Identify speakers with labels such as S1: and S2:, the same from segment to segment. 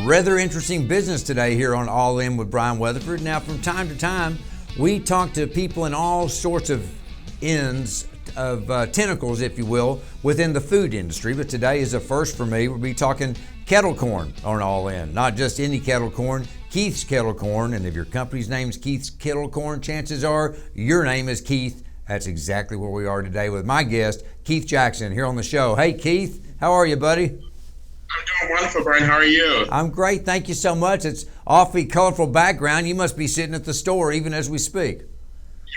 S1: rather interesting business today here on All In with Brian Weatherford. Now, from time to time, we talk to people in all sorts of ends of tentacles, if you will, within the food industry. But today is a first for me. We'll be talking kettle corn on All In. Not just any kettle corn, Keith's Kettle Corn. And if your company's name is Keith's Kettle Corn, chances are your name is Keith. That's exactly where we are today with my guest, Keith Jackson, here on the show. Hey, Keith, how are you, buddy?
S2: I'm doing wonderful, Brian. How are you?
S1: I'm great. Thank you so much. It's awfully colorful background. You must be sitting at the store even as we speak.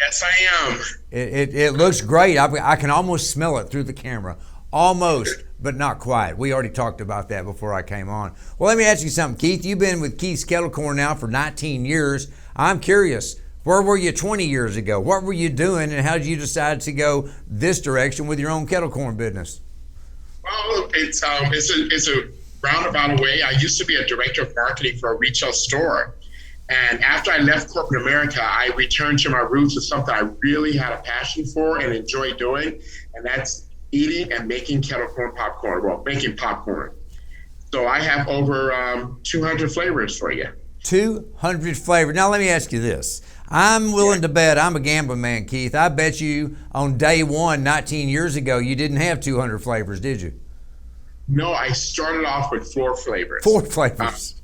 S2: Yes, I am.
S1: It looks great. I can almost smell it through the camera. Almost, but not quite. We already talked about that before I came on. Well, let me ask you something, Keith. You've been with Keith's Kettle Corn now for 19 years. I'm curious, where were you 20 years ago? What were you doing, and how did you decide to go this direction with your own kettle corn business?
S2: Well, it's a roundabout way. I used to be a director of marketing for a retail store. And after I left corporate America, I returned to my roots with something I really had a passion for and enjoy doing. And that's eating and making kettle corn popcorn. Well, making popcorn. So I have over 200 flavors for you. 200
S1: flavors. Now, let me ask you this. I'm willing to bet, I'm a gambling man, Keith. I bet you on day one, 19 years ago, you didn't have 200 flavors, did you?
S2: No, I started off with 4 flavors.
S1: 4 flavors.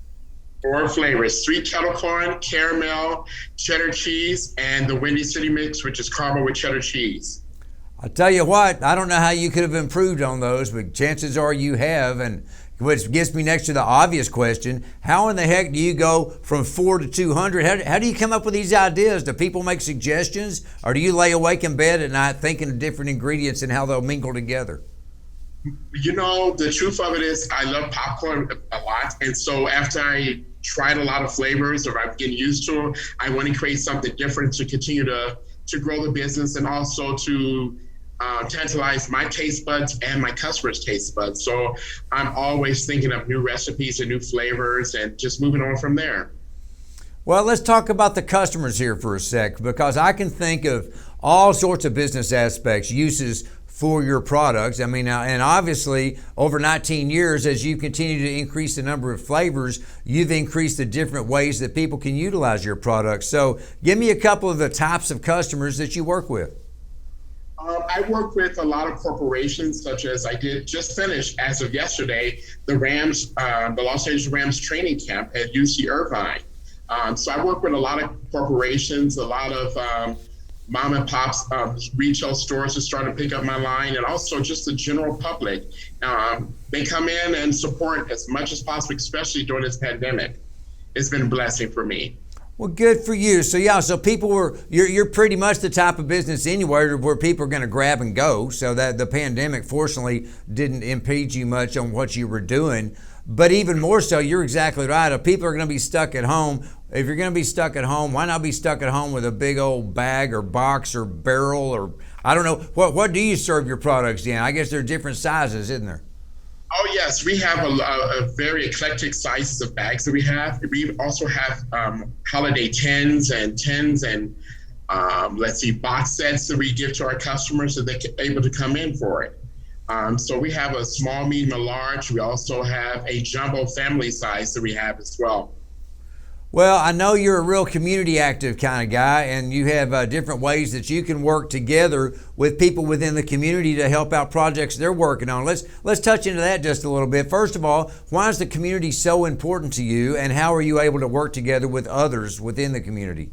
S2: 4 flavors: sweet kettle corn, caramel, cheddar cheese, and the Windy City mix, which is caramel with cheddar cheese.
S1: I'll tell you what, I don't know how you could have improved on those, but chances are you have. And which gets me next to the obvious question: how in the heck do you go from 4 to 200? How do you come up with these ideas? Do people make suggestions, or do you lay awake in bed at night thinking of different ingredients and how they'll mingle together?
S2: You know, the truth of it is I love popcorn a lot. And so after I tried a lot of flavors, or I'm getting used to them, I want to create something different to continue to grow the business, and also to tantalize my taste buds and my customers' taste buds. So I'm always thinking of new recipes and new flavors and just moving on from there.
S1: Well, let's talk about the customers here for a sec, because I can think of all sorts of business aspects, uses for your products. I mean, and obviously over 19 years, as you continue to increase the number of flavors, you've increased the different ways that people can utilize your products. So give me a couple of the types of customers that you work with.
S2: I work with a lot of corporations, such as I did just finish, as of yesterday, the Los Angeles Rams training camp at UC Irvine. So I work with a lot of corporations, a lot of mom and pops, retail stores are starting to pick up my line, and also just the general public. They come in and support as much as possible, especially during this pandemic. It's been a blessing for me.
S1: Well, good for you. So yeah, so you're pretty much the type of business anyway where people are going to grab and go. So that the pandemic fortunately didn't impede you much on what you were doing. But even more so, you're exactly right. If people are going to be stuck at home, if you're going to be stuck at home, why not be stuck at home with a big old bag or box or barrel, or I don't know. What do you serve your products in? I guess there are different sizes, isn't there?
S2: Oh, yes. We have a very eclectic sizes of bags that we have. We also have holiday tins and box sets that we give to our customers so they're able to come in for it. So we have a small, medium, and large. We also have a jumbo family size that we have as well.
S1: Well, I know you're a real community active kind of guy, and you have different ways that you can work together with people within the community to help out projects they're working on. Let's touch into that just a little bit. First of all, why is the community so important to you, and how are you able to work together with others within the community?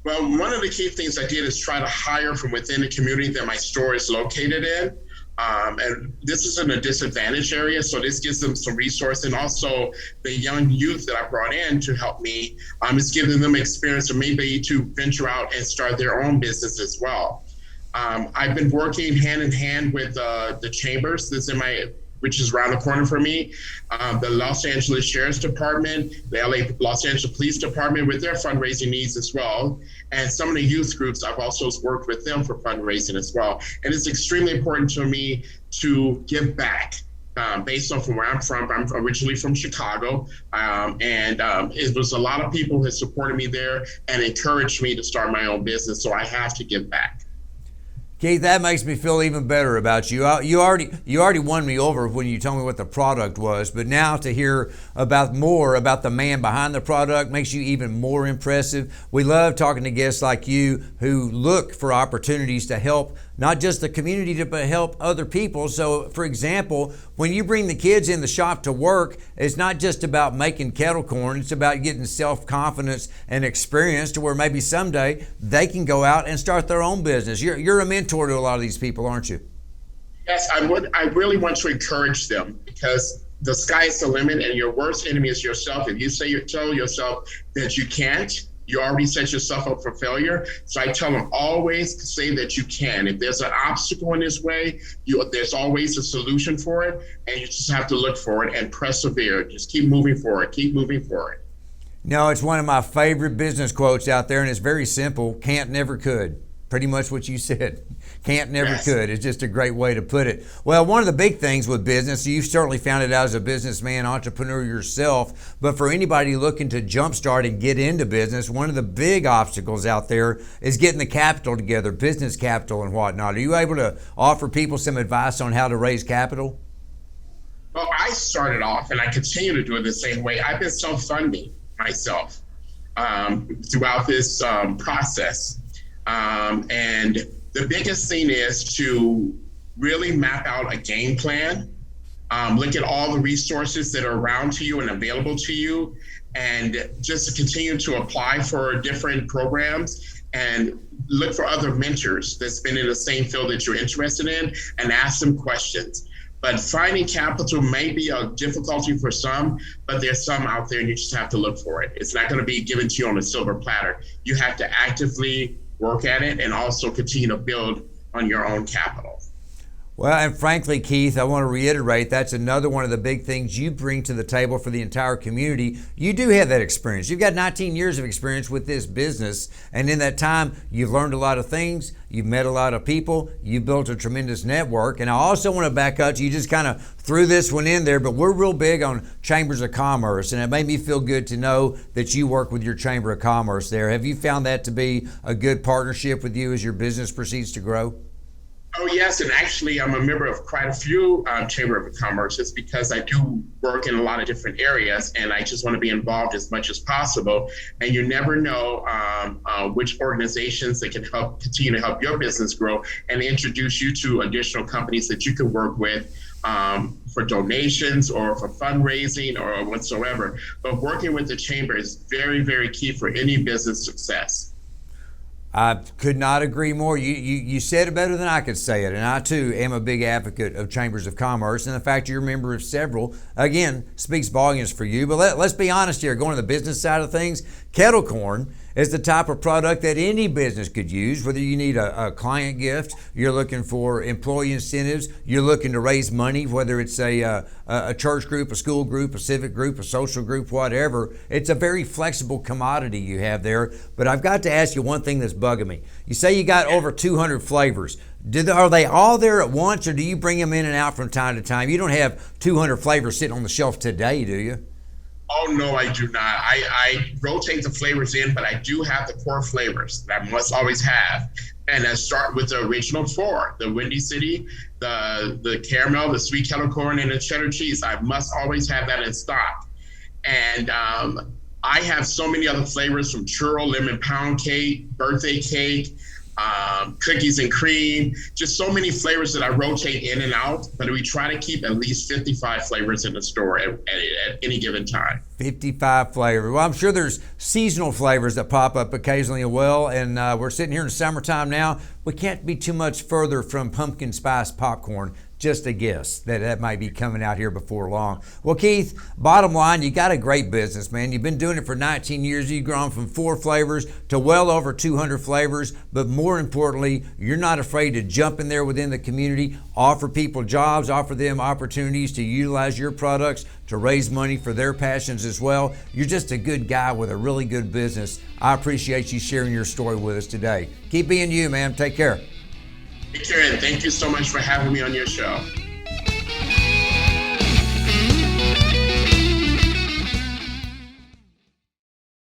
S2: Well, one of the key things I did is try to hire from within the community that my store is located in. And this is in a disadvantaged area, so this gives them some resource. And also the young youth that I brought in to help me, is giving them experience or maybe to venture out and start their own business as well. I've been working hand in hand with the chambers which is around the corner for me, the Los Angeles Sheriff's Department, the Los Angeles Police Department with their fundraising needs as well. And some of the youth groups, I've also worked with them for fundraising as well. And it's extremely important to me to give back. Based on from where I'm from. I'm originally from Chicago, and it was a lot of people who supported me there and encouraged me to start my own business, so I have to give back.
S1: Keith, that makes me feel even better about you. You already won me over when you told me what the product was, but now to hear more about the man behind the product makes you even more impressive. We love talking to guests like you who look for opportunities to help not just the community, but help other people. So, for example, when you bring the kids in the shop to work, it's not just about making kettle corn. It's about getting self-confidence and experience to where maybe someday they can go out and start their own business. You're a mentor to a lot of these people, aren't you?
S2: Yes, I would. I really want to encourage them because the sky is the limit, and your worst enemy is yourself. If you tell yourself that you can't, you already set yourself up for failure. So I tell them always say that you can. If there's an obstacle in this way, there's always a solution for it, and you just have to look for it and persevere. Just keep moving forward. Keep moving forward.
S1: No, it's one of my favorite business quotes out there, and it's very simple. Can't, never, could. Pretty much what you said. Can't, never,
S2: Yes.
S1: could. It's just a great way to put it. Well, one of the big things with business, you've certainly found it out as a businessman, entrepreneur yourself, but for anybody looking to jumpstart and get into business, one of the big obstacles out there is getting the capital together, business capital and whatnot. Are you able to offer people some advice on how to raise capital?
S2: Well, I started off, and I continue to do it the same way. I've been self-funding myself throughout this process. And the biggest thing is to really map out a game plan, look at all the resources that are around to you and available to you, and just continue to apply for different programs and look for other mentors that's been in the same field that you're interested in and ask them questions. But finding capital may be a difficulty for some, but there's some out there and you just have to look for it. It's not going to be given to you on a silver platter. You have to actively work at it and also continue to build on your own capital.
S1: Well, and frankly, Keith, I want to reiterate that's another one of the big things you bring to the table for the entire community. You do have that experience. You've got 19 years of experience with this business, and in that time, you've learned a lot of things. You've met a lot of people. You've built a tremendous network. And I also want to back up. You just kind of threw this one in there, but we're real big on chambers of commerce, and it made me feel good to know that you work with your chamber of commerce there. Have you found that to be a good partnership with you as your business proceeds to grow?
S2: Oh, yes. And actually, I'm a member of quite a few Chamber of Commerce because I do work in a lot of different areas and I just want to be involved as much as possible. And you never know which organizations that can continue to help your business grow and introduce you to additional companies that you can work with for donations or for fundraising or whatsoever. But working with the Chamber is very, very key for any business success.
S1: I could not agree more. You said it better than I could say it, and I too am a big advocate of chambers of commerce, and the fact you're a member of several, again, speaks volumes for you. But let's be honest here, going to the business side of things, Kettle Corn is the type of product that any business could use, whether you need a client gift, you're looking for employee incentives, you're looking to raise money, whether it's a church group, a school group, a civic group, a social group, whatever. It's a very flexible commodity you have there. But I've got to ask you one thing that's bugging me. You say you got over 200 flavors. Are they all there at once, or do you bring them in and out from time to time? You don't have 200 flavors sitting on the shelf today, do you?
S2: Oh, no, I do not. I rotate the flavors in, but I do have the core flavors that I must always have. And I start with the original four, the Windy City, the caramel, the sweet kettle corn, and the cheddar cheese. I must always have that in stock. And I have so many other flavors from churro, lemon pound cake, birthday cake, cookies and cream, just so many flavors that I rotate in and out, but we try to keep at least 55 flavors in the store at any given time. 55
S1: flavors. Well, I'm sure there's seasonal flavors that pop up occasionally as well, and we're sitting here in the summertime now. We can't be too much further from pumpkin spice popcorn. Just a guess that might be coming out here before long. Well, Keith, bottom line, you got a great business, man. You've been doing it for 19 years. You've grown from 4 flavors to well over 200 flavors. But more importantly, you're not afraid to jump in there within the community, offer people jobs, offer them opportunities to utilize your products to raise money for their passions as well. You're just a good guy with a really good business. I appreciate you sharing your story with us today. Keep being you, man. Take care.
S2: Take care, and thank you so much for having me on your show.